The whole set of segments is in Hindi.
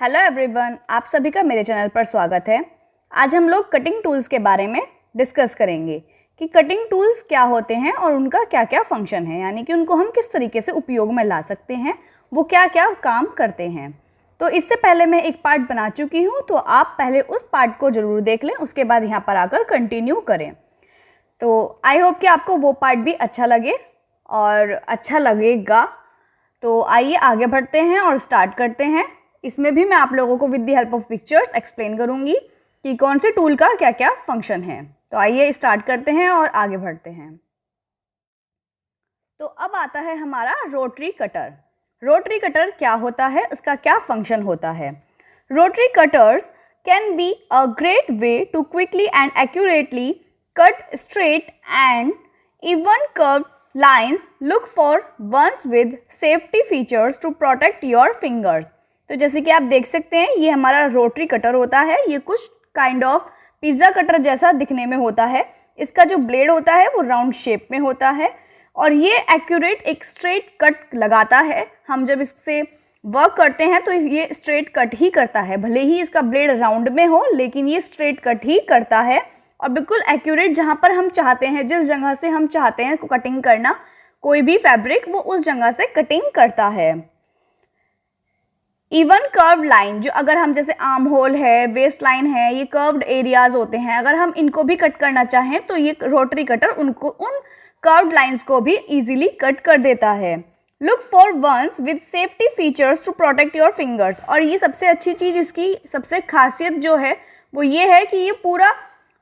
हेलो एवरीवन, आप सभी का मेरे चैनल पर स्वागत है। आज हम लोग कटिंग टूल्स के बारे में डिस्कस करेंगे कि कटिंग टूल्स क्या होते हैं और उनका क्या क्या फंक्शन है, यानी कि उनको हम किस तरीके से उपयोग में ला सकते हैं, वो क्या क्या काम करते हैं। तो इससे पहले मैं एक पार्ट बना चुकी हूँ, तो आप पहले उस पार्ट को ज़रूर देख लें, उसके बाद यहाँ पर आकर कंटिन्यू करें। तो आई होप कि आपको वो पार्ट भी अच्छा लगे और अच्छा लगेगा। तो आइए आगे बढ़ते हैं और स्टार्ट करते हैं। इसमें भी मैं आप लोगों को with the help of pictures explain करूंगी कि कौन से टूल का क्या क्या फंक्शन है। तो आइए स्टार्ट करते हैं और आगे बढ़ते हैं। तो अब आता है हमारा रोटरी कटर। रोटरी कटर क्या होता है, उसका क्या फंक्शन होता है। Rotary cutters can be a great way to quickly and accurately cut straight and even curved lines. Look for ones with safety features to protect your fingers. तो जैसे कि आप देख सकते हैं, ये हमारा रोटरी कटर होता है। ये कुछ काइंड ऑफ पिज़्ज़ा कटर जैसा दिखने में होता है। इसका जो ब्लेड होता है वो राउंड शेप में होता है और ये एक्यूरेट एक स्ट्रेट कट लगाता है। हम जब इससे वर्क करते हैं तो ये स्ट्रेट कट ही करता है, भले ही इसका ब्लेड राउंड में हो, लेकिन ये स्ट्रेट कट ही करता है और बिल्कुल एक्यूरेट जहाँ पर हम चाहते हैं, जिस जगह से हम चाहते हैं कटिंग करना कोई भी फैब्रिक, वो उस जगह से कटिंग करता है। इवन कर्व्ड लाइन, जो अगर हम जैसे आर्म होल है, वेस्ट लाइन है, ये कर्व्ड एरियाज होते हैं, अगर हम इनको भी कट करना चाहें तो ये रोटरी कटर उनको उन कर्व्ड लाइंस को भी इजीली कट कर देता है। Look for ones with safety features to protect your fingers. और ये सबसे अच्छी चीज़, इसकी सबसे खासियत जो है वो ये है कि ये पूरा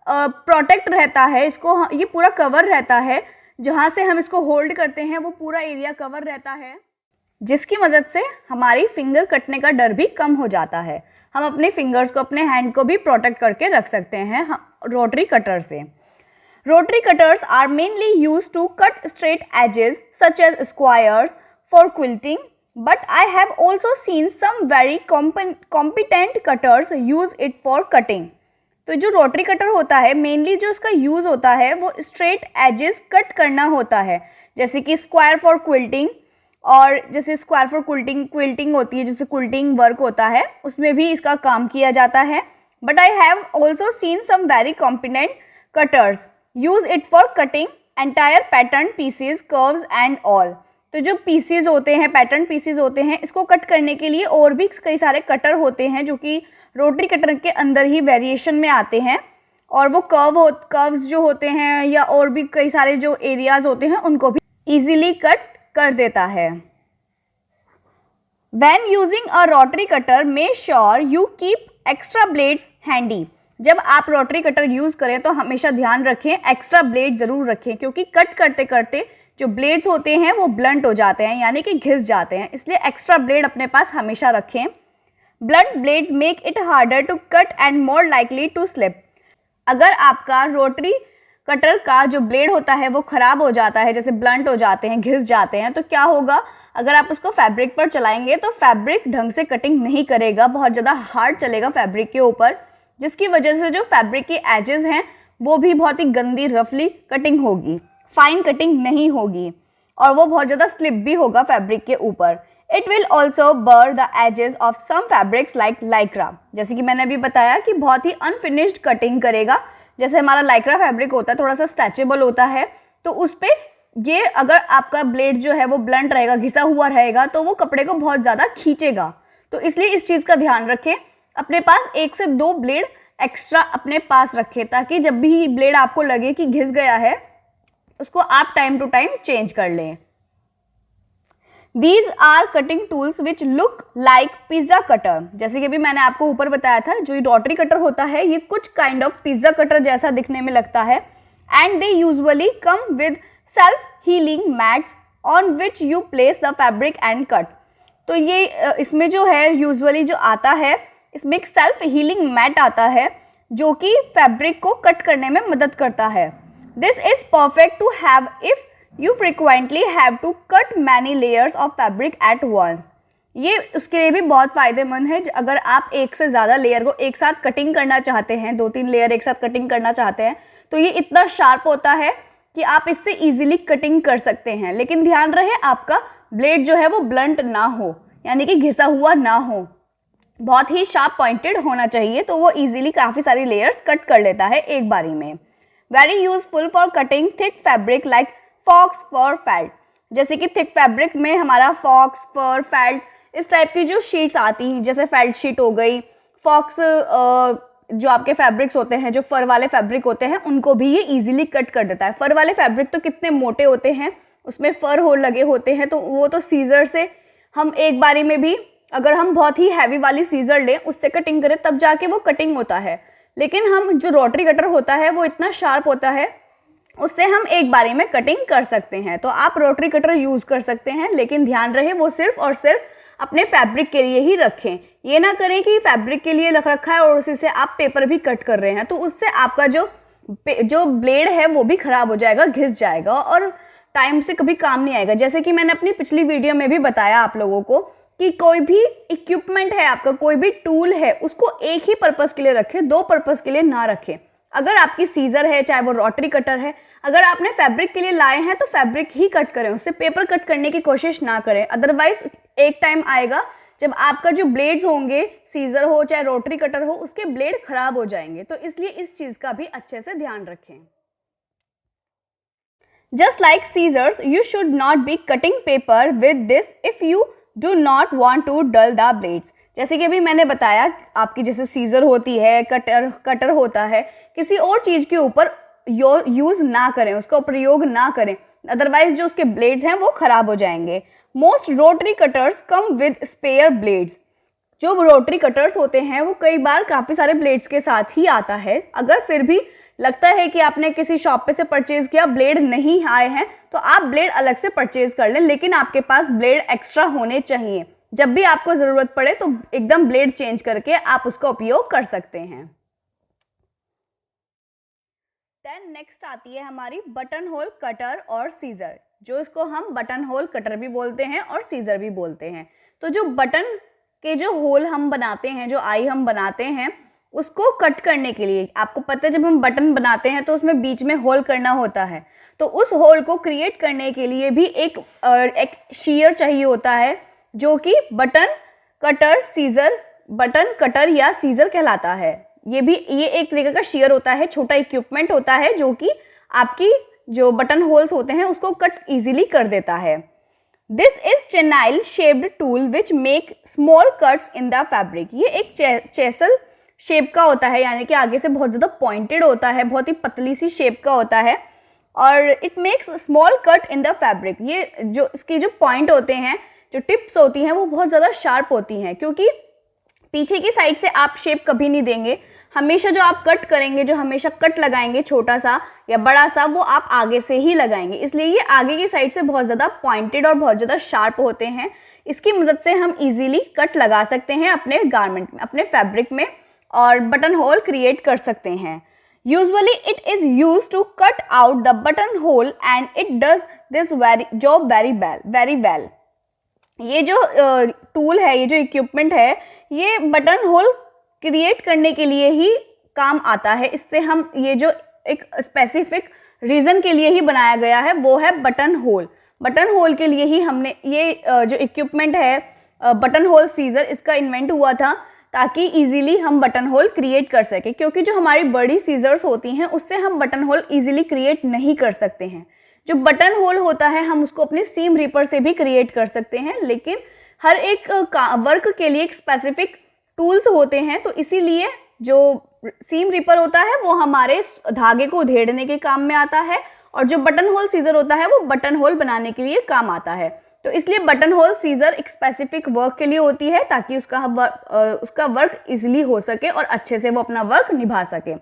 प्रोटेक्ट रहता है, इसको ये पूरा कवर रहता है। जहाँ से हम इसको होल्ड करते हैं वो पूरा एरिया कवर रहता है, जिसकी मदद से हमारी फिंगर कटने का डर भी कम हो जाता है। हम अपने फिंगर्स को, अपने हैंड को भी प्रोटेक्ट करके रख सकते हैं रोटरी कटर से। Rotary cutters are mainly use to cut straight edges such as squares for quilting, but I have also seen some very competent cutters use it for cutting. तो जो रोटरी कटर होता है, मेनली जो उसका यूज़ होता है वो स्ट्रेट एजेस कट करना होता है, जैसे कि स्क्वायर फॉर क्विल्टिंग। और जैसे स्क्वायर फॉर क्विल्टिंग होती है, जैसे क्विल्टिंग वर्क होता है, उसमें भी इसका काम किया जाता है। But I have also seen some very competent cutters use it for cutting entire pattern pieces, curves and all. तो जो पीसीज होते हैं, पैटर्न पीसीज होते हैं, इसको कट करने के लिए और भी कई सारे कटर होते हैं जो कि रोटरी कटर के अंदर ही वेरिएशन में आते हैं, और वो कर्व्स जो होते हैं या और भी कई सारे जो एरियाज होते हैं उनको भी इजीली कट कर देता है। When using a rotary cutter, make sure you keep extra blades handy. जब आप रोटरी कटर यूज़ करें तो हमेशा ध्यान रखें, एक्स्ट्रा ब्लेड ज़रूर रखें, क्योंकि कट करते करते जो ब्लेड्स होते हैं वो ब्लंट हो जाते हैं, यानी कि घिस जाते हैं, इसलिए एक्स्ट्रा ब्लेड अपने पास हमेशा रखें। Blunt blades make it harder to cut and more likely to slip. अगर आपका रोटरी कटर का जो ब्लेड होता है वो ख़राब हो जाता है, जैसे ब्लंट हो जाते हैं, घिस जाते हैं, तो क्या होगा, अगर आप उसको फैब्रिक पर चलाएंगे तो फैब्रिक ढंग से कटिंग नहीं करेगा, बहुत ज़्यादा हार्ड चलेगा फैब्रिक के ऊपर, जिसकी वजह से जो फैब्रिक के एजेस हैं वो भी बहुत ही गंदी रफली कटिंग होगी, फाइन कटिंग नहीं होगी, और वो बहुत ज़्यादा स्लिप भी होगा फैब्रिक के ऊपर। It will also burn the edges of some fabrics like Lycra. जैसे कि मैंने अभी बताया कि बहुत ही अनफिनिश्ड कटिंग करेगा। जैसे हमारा लाइक्रा फैब्रिक होता है, थोड़ा सा स्ट्रेचेबल होता है, तो उस पर ये अगर आपका ब्लेड जो है वो ब्लंट रहेगा, घिसा हुआ रहेगा, तो वो कपड़े को बहुत ज़्यादा खींचेगा। तो इसलिए इस चीज़ का ध्यान रखें, अपने पास 1 से 2 ब्लेड एक्स्ट्रा अपने पास रखें, ताकि जब भी ब्लेड आपको लगे कि घिस गया है उसको आप टाइम टू टाइम चेंज कर लें। These are cutting tools which look like pizza cutter. जैसे कि अभी मैंने आपको ऊपर बताया था, जो ये रोटरी कटर होता है ये कुछ काइंड ऑफ पिज्ज़ा कटर जैसा दिखने में लगता है, and they usually come with self-healing mats on which you place the fabric and cut. तो ये इसमें जो है यूजुअली जो आता है, इसमें एक सेल्फ हीलिंग मैट आता है जो कि फैब्रिक को कट करने में मदद करता है। This is perfect to have if you frequently have to cut many layers of fabric at once. ये उसके लिए भी बहुत फ़ायदेमंद है, अगर आप एक से ज़्यादा लेयर को एक साथ कटिंग करना चाहते हैं, 2-3 लेयर एक साथ कटिंग करना चाहते हैं, तो ये इतना शार्प होता है कि आप इससे इजीली कटिंग कर सकते हैं। लेकिन ध्यान रहे आपका ब्लेड जो है वो ब्लंट ना हो, यानी कि घिसा हुआ ना हो। बहुत ही शार्प पॉइंटेड होना चाहिए, तो वो इजीली काफ़ी सारी लेयर्स कट कर लेता है एक बारी में। Very useful for cutting thick fabric like faux, fur, felt. जैसे कि थिक फैब्रिक में हमारा फॉक्स, फर, फेल्ट इस टाइप की जो शीट्स आती हैं, जैसे फेल्ट शीट हो गई, फॉक्स जो आपके फैब्रिक्स होते हैं, जो फर वाले फैब्रिक होते हैं, उनको भी ये इजीली कट कर देता है। फर वाले फैब्रिक तो कितने मोटे होते हैं, उसमें फर होल लगे होते हैं, तो वो तो सीजर से हम एक बारी में भी, अगर हम बहुत ही हैवी वाली सीजर लें उससे कटिंग करें तब जाके वो कटिंग होता है। लेकिन हम जो रोटरी कटर होता है वो इतना शार्प होता है, उससे हम एक बारी में कटिंग कर सकते हैं। तो आप रोटरी कटर यूज़ कर सकते हैं, लेकिन ध्यान रहे वो सिर्फ और सिर्फ अपने फैब्रिक के लिए ही रखें। ये ना करें कि फैब्रिक के लिए रख रखा है और उसी से आप पेपर भी कट कर रहे हैं, तो उससे आपका जो ब्लेड है वो भी ख़राब हो जाएगा, घिस जाएगा और टाइम से कभी काम नहीं आएगा। जैसे कि मैंने अपनी पिछली वीडियो में भी बताया आप लोगों को कि कोई भी इक्विपमेंट है आपका, कोई भी टूल है, उसको एक ही पर्पज़ के लिए रखें, दो पर्पज़ के लिए ना रखें। अगर आपकी सीजर है, चाहे वो रोटरी कटर है, अगर आपने फैब्रिक के लिए लाए हैं तो फैब्रिक ही कट करें, उससे पेपर कट करने की कोशिश ना करें। अदरवाइज एक टाइम आएगा जब आपका जो ब्लेड्स होंगे, सीजर हो चाहे रोटरी कटर हो, उसके ब्लेड खराब हो जाएंगे। तो इसलिए इस चीज़ का भी अच्छे से ध्यान रखें। Just like scissors, you should not be cutting paper with this if you do not want to dull the blades. जैसे कि अभी मैंने बताया, आपकी जैसे सीजर होती है, कटर होता है, किसी और चीज़ के ऊपर यूज़ ना करें, उसका प्रयोग ना करें, अदरवाइज जो उसके ब्लेड्स हैं वो खराब हो जाएंगे। Most rotary cutters come with spare blades. जो रोटरी कटर्स होते हैं वो कई बार काफ़ी सारे ब्लेड्स के साथ ही आता है। अगर फिर भी लगता है कि आपने किसी शॉप पे से परचेज किया, ब्लेड नहीं आए हैं, तो आप ब्लेड अलग से परचेज कर लें, लेकिन आपके पास ब्लेड एक्स्ट्रा होने चाहिए। जब भी आपको ज़रूरत पड़े तो एकदम ब्लेड चेंज करके आप उसका उपयोग कर सकते हैं। देन नेक्स्ट आती है हमारी बटन होल कटर और सीजर, जो इसको हम बटन होल कटर भी बोलते हैं और सीजर भी बोलते हैं। तो जो बटन के जो होल हम बनाते हैं, जो आई हम बनाते हैं, उसको कट करने के लिए, आपको पता है जब हम बटन बनाते हैं तो उसमें बीच में होल करना होता है, तो उस होल को क्रिएट करने के लिए भी एक शीयर चाहिए होता है, जो कि button cutter scissor, button cutter या सीजर कहलाता है। ये एक तरीके का शीयर होता है, छोटा इक्विपमेंट होता है जो कि आपकी जो बटन होल्स होते हैं उसको कट इजीली कर देता है। This is chisel shaped tool which make small cuts in the fabric. ये एक चेसल शेप का होता है, यानी कि आगे से बहुत ज़्यादा पॉइंटेड होता है, बहुत ही पतली सी शेप का होता है, और it makes small cut in the fabric. ये जो इसकी जो पॉइंट होते हैं, जो टिप्स होती हैं, वो बहुत ज़्यादा शार्प होती हैं, क्योंकि पीछे की साइड से आप शेप कभी नहीं देंगे। हमेशा जो आप कट करेंगे, जो हमेशा कट लगाएंगे छोटा सा या बड़ा सा, वो आप आगे से ही लगाएंगे। इसलिए ये आगे की साइड से बहुत ज़्यादा पॉइंटेड और बहुत ज़्यादा शार्प होते हैं। इसकी मदद से हम इजीली कट लगा सकते हैं अपने गारमेंट में, अपने फैब्रिक में, और बटन होल क्रिएट कर सकते हैं। Usually it is use to cut out the button hole and it does this job very well. ये जो टूल है, ये जो इक्विपमेंट है, ये बटन होल क्रिएट करने के लिए ही काम आता है। इससे हम, ये जो एक स्पेसिफिक रीज़न के लिए ही बनाया गया है, वो है बटन होल। बटन होल के लिए ही हमने ये जो इक्विपमेंट है बटन होल सीजर, इसका इन्वेंट हुआ था ताकि इजीली हम बटन होल क्रिएट कर सकें, क्योंकि जो हमारी बड़ी सीजर्स होती हैं उससे हम बटन होल इजीली क्रिएट नहीं कर सकते हैं। जो बटन होल होता है हम उसको अपने सीम रीपर से भी क्रिएट कर सकते हैं, लेकिन हर एक वर्क के लिए एक स्पेसिफिक टूल्स होते हैं, तो इसीलिए जो सीम रीपर होता है वो हमारे धागे को उधेड़ने के काम में आता है, और जो बटन होल सीजर होता है वो बटन होल बनाने के लिए काम आता है। तो इसलिए बटन होल सीजर एक स्पेसिफिक वर्क के लिए होती है, ताकि उसका वर्क इजीली हो सके और अच्छे से वो अपना वर्क निभा सके।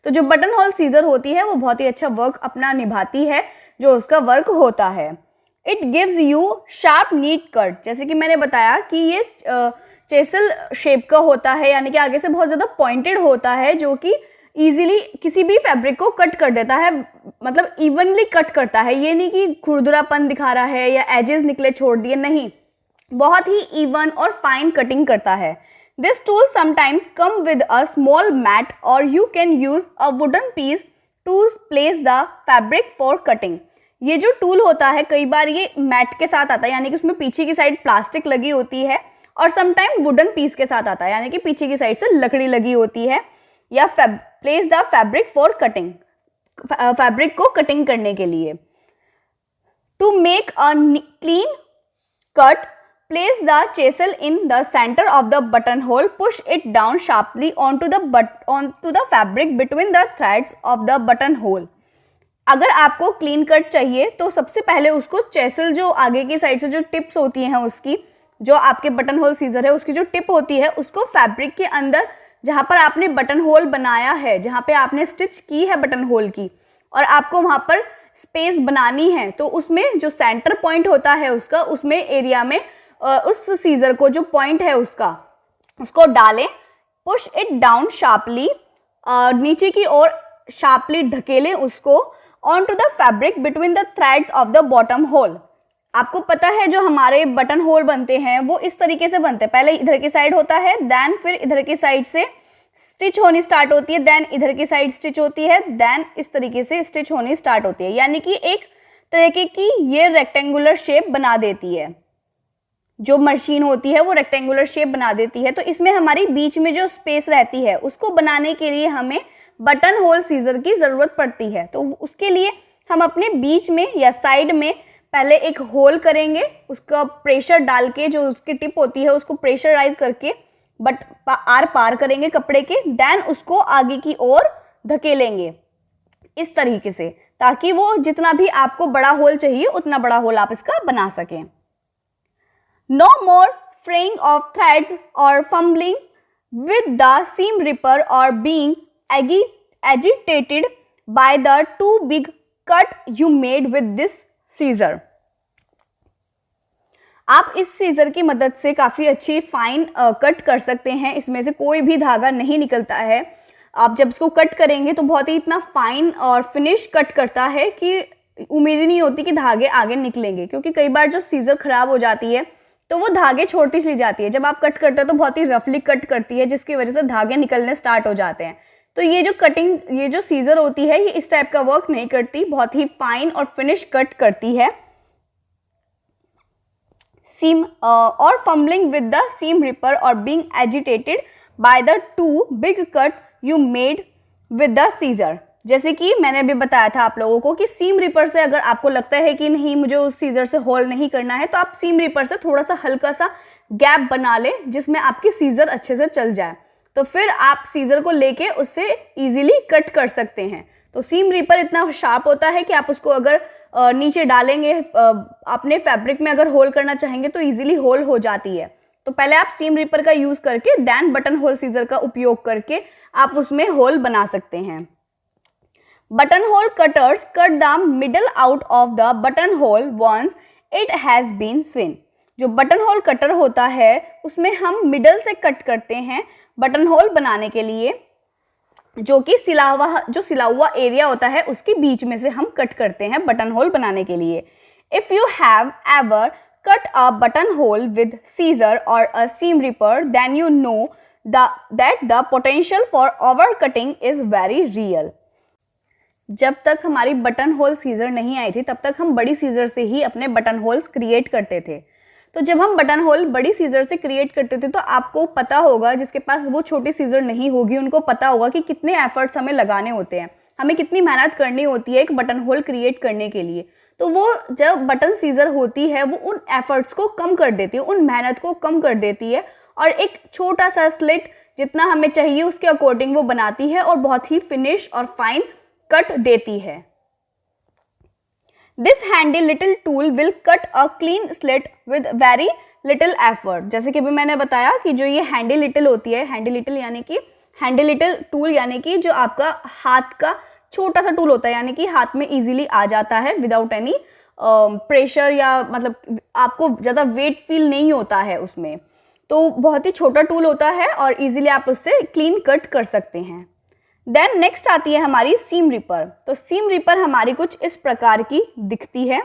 तो जो बटन होल सीजर होती है वो बहुत ही अच्छा वर्क अपना निभाती है, जो उसका वर्क होता है। It gives you sharp neat cut. जैसे कि मैंने बताया कि ये चेसल शेप का होता है, यानी कि आगे से बहुत ज़्यादा पॉइंटेड होता है, जो कि ईजिली किसी भी फैब्रिक को कट कर देता है, मतलब इवनली कट करता है। ये नहीं कि खुरदुरापन दिखा रहा है या एजेस निकले छोड़ दिए, नहीं, बहुत ही इवन और फाइन कटिंग करता है। This tool sometimes come with a small mat और you can use a wooden piece to place the fabric for cutting. ये जो टूल होता है कई बार ये मैट के साथ आता है, यानी कि उसमें पीछे की साइड प्लास्टिक लगी होती है और समटाइम वुडन पीस के साथ आता है, यानी कि पीछे की साइड से लकड़ी लगी होती है। या place the fabric for cutting, fabric को कटिंग करने के लिए। To make a clean cut, place the chisel in the center of the buttonhole, push it down sharply onto the fabric between the threads of the buttonhole। अगर आपको क्लीन कट चाहिए तो सबसे पहले उसको चेसल, जो आगे की साइड से जो टिप्स होती हैं उसकी, जो आपके बटन होल सीजर है उसकी जो टिप होती है, उसको फैब्रिक के अंदर जहाँ पर आपने बटन होल बनाया है, जहाँ पे आपने स्टिच की है बटन होल की, और आपको वहाँ पर स्पेस बनानी है, तो उसमें जो सेंटर पॉइंट होता है उसका, उसमें एरिया में उस सीजर को जो पॉइंट है उसका, उसको डालें। पुश इट डाउन शार्पली, नीचे की ओर शार्पली ढकेलें उसको। On to the fabric between the threads of the bottom hole. आपको पता है जो हमारे बटन होल बनते हैं वो इस तरीके से बनते हैं, पहले इधर की साइड होता है, देन फिर इधर की साइड से स्टिच होनी स्टार्ट होती है, देन इधर की साइड स्टिच होती है, देन इस तरीके से स्टिच होनी स्टार्ट होती है, यानी कि एक तरीके की ये रेक्टेंगुलर शेप बना देती है। जो मशीन होती है वो रेक्टेंगुलर शेप बना देती है। तो इसमें हमारी बीच में जो स्पेस रहती है उसको बनाने के लिए हमें बटन होल सीजर की ज़रूरत पड़ती है। तो उसके लिए हम अपने बीच में या साइड में पहले एक होल करेंगे, उसका प्रेशर डाल के, जो उसकी टिप होती है उसको प्रेशराइज करके आर पार करेंगे कपड़े के, देन उसको आगे की ओर धकेलेंगे इस तरीके से, ताकि वो जितना भी आपको बड़ा होल चाहिए उतना बड़ा होल आप इसका बना सकें। No more fraying of threads or fumbling with the seam ripper or being agitated by the too big cut you made with this scissor। आप इस सीजर की मदद से काफ़ी अच्छी फाइन कट कर सकते हैं। इसमें से कोई भी धागा नहीं निकलता है। आप जब इसको कट करेंगे तो बहुत ही इतना फाइन और फिनिश कट करता है कि उम्मीद ही नहीं होती कि धागे आगे निकलेंगे, क्योंकि कई बार जब सीजर ख़राब हो जाती है तो वो धागे छोड़ती चली जाती है। जब आप कट करते हो तो बहुत ही रफली कट करती है, जिसकी वजह से धागे निकलने स्टार्ट हो जाते हैं। तो ये जो कटिंग, ये जो सीजर होती है, ये इस टाइप का वर्क नहीं करती, बहुत ही फाइन और फिनिश कट करती है। सीम और fumbling with the seam ripper और being agitated by the too big cut you made with the scissor. जैसे कि मैंने अभी बताया था आप लोगों को कि सीम रिपर से अगर आपको लगता है कि नहीं मुझे उस सीजर से होल नहीं करना है, तो आप सीम रिपर से थोड़ा सा हल्का सा गैप बना ले जिसमें आपकी सीजर अच्छे से चल जाए, तो फिर आप सीजर को लेके उससे इजीली कट कर सकते हैं। तो सीम रिपर इतना शार्प होता है कि आप उसको अगर नीचे डालेंगे, अपने फैब्रिक में अगर होल करना चाहेंगे तो इजीली होल हो जाती है। तो पहले आप सीम रिपर का यूज करके देन बटन होल सीजर का उपयोग करके आप उसमें होल बना सकते हैं। Button hole cutters cut the middle out of the button hole once it has been sewn. जो बटन होल कटर होता है उसमें हम मिडल से कट करते हैं बटन होल बनाने के लिए, जो कि सिला हुआ एरिया होता है उसके बीच में से हम कट करते हैं बटन होल बनाने के लिए। If you have ever cut a button hole with scissor और a seam ripper then you know that the potential for overcutting is very real। जब तक हमारी बटन होल सीजर नहीं आई थी तब तक हम बड़ी सीजर से ही अपने बटन होल्स क्रिएट करते थे। तो जब हम बटन होल बड़ी सीजर से क्रिएट करते थे तो आपको पता होगा, जिसके पास वो छोटी सीजर नहीं होगी उनको पता होगा कि कितने एफर्ट्स हमें लगाने होते हैं, हमें कितनी मेहनत करनी होती है एक बटन होल क्रिएट करने के लिए। तो वो जब बटन सीजर होती है वो उन एफर्ट्स को कम कर देती है, उन मेहनत को कम कर देती है, और एक छोटा सा स्लिट जितना हमें चाहिए उसके अकॉर्डिंग वो बनाती है और बहुत ही फिनिश और फाइन कट देती है। This handy little tool will cut a clean slit with very little effort. जैसे कि अभी मैंने बताया कि जो ये हैंडी लिटिल होती है, हैंडी लिटिल टूल यानी कि जो आपका हाथ का छोटा सा टूल होता है, यानी कि हाथ में इजीली आ जाता है विदाउट एनी प्रेशर, या मतलब आपको ज़्यादा वेट फील नहीं होता है उसमें। तो बहुत ही छोटा टूल होता है और इजीली आप उससे क्लीन कट कर सकते हैं। देन नेक्स्ट आती है हमारी सीम रिपर। तो सीम रिपर हमारी कुछ इस प्रकार की दिखती है।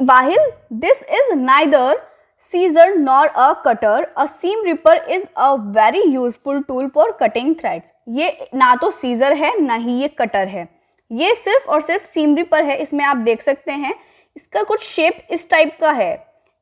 While this is neither scissor nor a cutter, a seam ripper is a very useful tool for cutting threads। ये ना तो सीजर है ना ही ये कटर है, ये सिर्फ और सिर्फ सीम रिपर है। इसमें आप देख सकते हैं इसका कुछ शेप इस टाइप का है।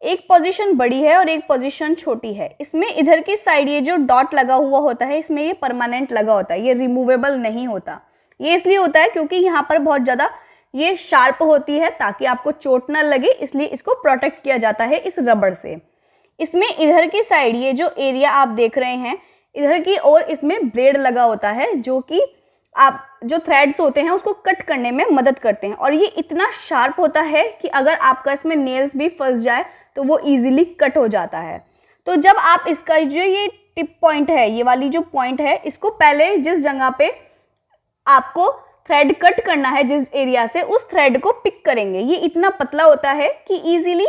एक पोजीशन बड़ी है और एक पोजीशन छोटी है। इसमें इधर की साइड ये जो डॉट लगा हुआ होता है, इसमें ये परमानेंट लगा होता है, ये रिमूवेबल नहीं होता। ये इसलिए होता है क्योंकि यहाँ पर बहुत ज़्यादा ये शार्प होती है ताकि आपको चोट ना लगे, इसलिए इसको प्रोटेक्ट किया जाता है इस रबड़ से। इसमें इधर की साइड ये जो एरिया आप देख रहे हैं, इधर की ओर इसमें ब्लेड लगा होता है जो कि आप जो थ्रेड्स होते हैं उसको कट करने में मदद करते हैं। और ये इतना शार्प होता है कि अगर आपका इसमें नेल्स भी फंस जाए तो वो इजीली कट हो जाता है। तो जब आप इसका जो ये टिप पॉइंट है, ये वाली जो पॉइंट है, इसको पहले जिस जगह पे आपको थ्रेड कट करना है, जिस एरिया से, उस थ्रेड को पिक करेंगे। ये इतना पतला होता है कि इजीली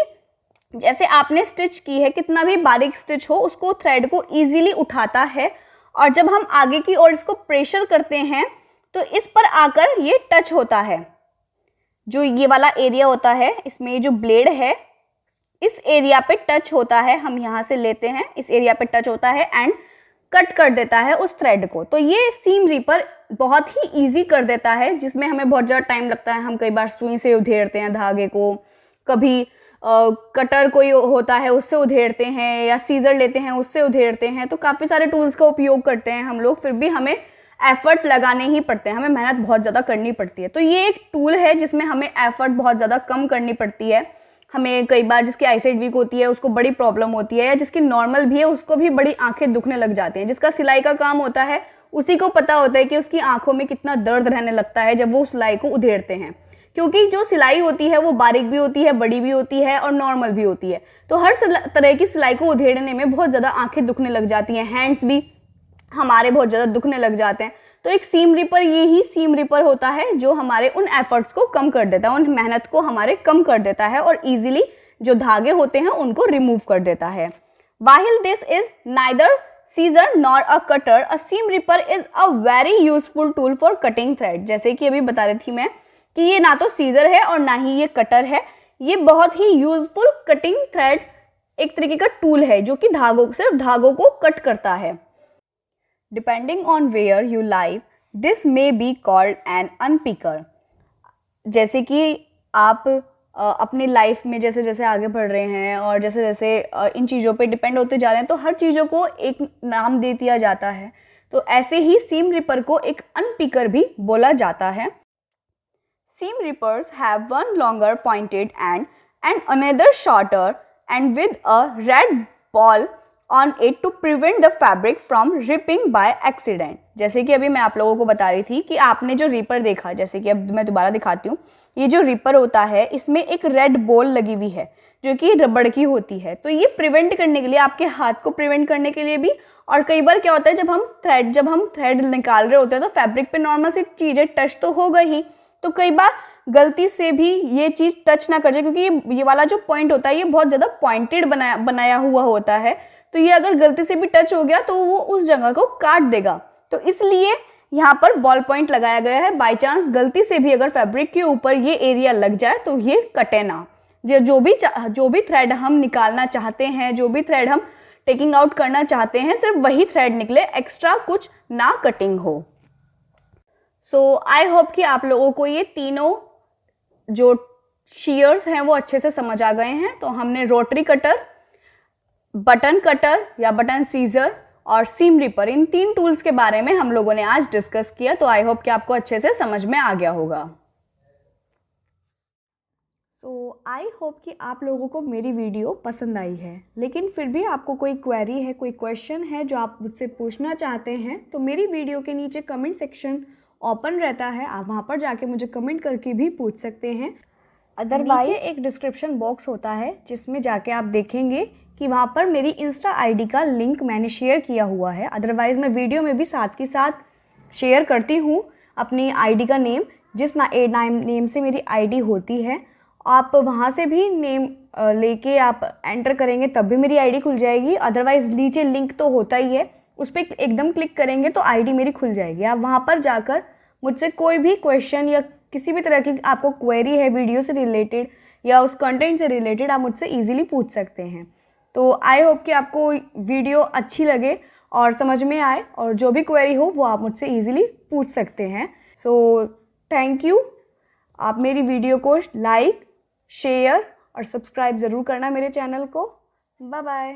जैसे आपने स्टिच की है, कितना भी बारीक स्टिच हो, उसको थ्रेड को इजीली उठाता है। और जब हम आगे की ओर इसको प्रेशर करते हैं तो इस पर आकर ये टच होता है। जो ये वाला एरिया होता है, इसमें जो ब्लेड है, इस एरिया पे टच होता है। हम यहाँ से लेते हैं, इस एरिया पे टच होता है एंड कट कर देता है उस थ्रेड को। तो ये सीम रीपर बहुत ही इजी कर देता है, जिसमें हमें बहुत ज़्यादा टाइम लगता है। हम कई बार सुई से उधेड़ते हैं धागे को, कभी कटर कोई होता है उससे उधेड़ते हैं, या सीजर लेते हैं उससे उधेड़ते हैं। तो काफ़ी सारे टूल्स का उपयोग करते हैं हम लोग, फिर भी हमें एफर्ट लगाने ही पड़ते हैं, हमें मेहनत बहुत ज़्यादा करनी पड़ती है। तो ये एक टूल है जिसमें हमें एफर्ट बहुत ज़्यादा कम करनी पड़ती है। हमें कई बार जिसकी आईसाइट वीक होती है उसको बड़ी प्रॉब्लम होती है, या जिसकी नॉर्मल भी है उसको भी बड़ी आंखें दुखने लग जाती हैं। जिसका सिलाई का काम होता है उसी को पता होता है कि उसकी आंखों में कितना दर्द रहने लगता है जब वो सिलाई को उधेड़ते हैं, क्योंकि जो सिलाई होती है वो बारीक भी होती है, बड़ी भी होती है और नॉर्मल भी होती है। तो हर तरह की सिलाई को उधेड़ने में बहुत ज़्यादा आंखें दुखने लग जाती हैं, हैंड्स भी हमारे बहुत ज़्यादा दुखने लग जाते हैं। तो एक सीम रिपर, ये ही सीम रिपर होता है जो हमारे उन एफर्ट्स को कम कर देता है, उन मेहनत को हमारे कम कर देता है और इजीली जो धागे होते हैं उनको रिमूव कर देता है। While this is neither scissor nor a cutter, a seam ripper is a very useful tool for cutting thread। जैसे कि अभी बता रही थी मैं कि ये ना तो सीजर है और ना ही ये कटर है, ये बहुत ही यूजफुल कटिंग थ्रेड एक तरीके का टूल है जो कि सिर्फ धागों को कट करता है। Depending on where you live, this may be called an unpicker. जैसे कि आप अपनी लाइफ में जैसे जैसे आगे बढ़ रहे हैं और जैसे जैसे इन चीज़ों पे डिपेंड होते जा रहे हैं, तो हर चीज़ों को एक नाम दे दिया जाता है। तो ऐसे ही सीम रिपर को एक अनपिकर भी बोला जाता है। Seam rippers have one longer pointed end another shorter end with a red ball on it to prevent the fabric from ripping by accident. जैसे कि अभी मैं आप लोगों को बता रही थी कि आपने जो रिपर देखा, जैसे कि अब मैं दोबारा दिखाती हूँ, ये जो रिपर होता है इसमें एक रेड बॉल लगी हुई है जो कि रबड़ की होती है। तो ये प्रिवेंट करने के लिए, आपके हाथ को प्रिवेंट करने के लिए भी, और कई बार क्या होता है जब हम थ्रेड निकाल रहे होते हैं तो फैब्रिक पे नॉर्मल सी चीज़ें टच तो होगा ही, तो कई बार गलती से भी ये चीज़ टच ना कर जाए, क्योंकि ये वाला जो पॉइंट होता है ये बहुत ज़्यादा पॉइंटेड बनाया हुआ होता है। तो ये अगर गलती से भी टच हो गया तो वो उस जगह को काट देगा। तो इसलिए यहाँ पर बॉल पॉइंट लगाया गया है। बाई चांस गलती से भी अगर फैब्रिक के ऊपर ये एरिया लग जाए तो ये कटे ना। जो भी थ्रेड हम निकालना चाहते हैं, जो भी थ्रेड हम टेकिंग आउट करना चाहते हैं, सिर्फ वही थ्रेड निकले, एक्स्ट्रा कुछ ना कटिंग हो। सो आई होप कि आप लोगों को ये तीनों जो शीयर्स हैं वो अच्छे से समझ आ गए हैं। तो हमने रोटरी कटर, बटन कटर या बटन सीजर और सीम रिपर, इन 3 टूल्स के बारे में हम लोगों ने आज डिस्कस किया। तो आई होप कि आपको अच्छे से समझ में आ गया होगा। तो आई होप कि आप लोगों को मेरी वीडियो पसंद आई है, लेकिन फिर भी आपको कोई क्वेरी है, कोई क्वेश्चन है जो आप मुझसे पूछना चाहते हैं, तो मेरी वीडियो के नीचे कमेंट सेक्शन ओपन रहता है, आप वहाँ पर जाके मुझे कमेंट करके भी पूछ सकते हैं। अदरवाइज एक डिस्क्रिप्शन बॉक्स होता है जिसमें जाके आप देखेंगे कि वहाँ पर मेरी इंस्टा आईडी का लिंक मैंने शेयर किया हुआ है। अदरवाइज़ मैं वीडियो में भी साथ के साथ शेयर करती हूँ अपनी आईडी का नेम, जिस नेम से मेरी आईडी होती है। आप वहाँ से भी नेम लेके आप एंटर करेंगे तब भी मेरी आईडी खुल जाएगी। अदरवाइज़ नीचे लिंक तो होता ही है, उस पर एकदम क्लिक करेंगे तो आईडी मेरी खुल जाएगी। आप वहाँ पर जाकर मुझसे कोई भी क्वेश्चन या किसी भी तरह की आपको क्वेरी है वीडियो से रिलेटेड या उस कंटेंट से रिलेटेड, आप मुझसे ईजिली पूछ सकते हैं। तो आई होप कि आपको वीडियो अच्छी लगे और समझ में आए, और जो भी क्वेरी हो वो आप मुझसे ईजिली पूछ सकते हैं। So thank you. आप मेरी वीडियो को लाइक, शेयर और सब्सक्राइब ज़रूर करना मेरे चैनल को। Bye bye.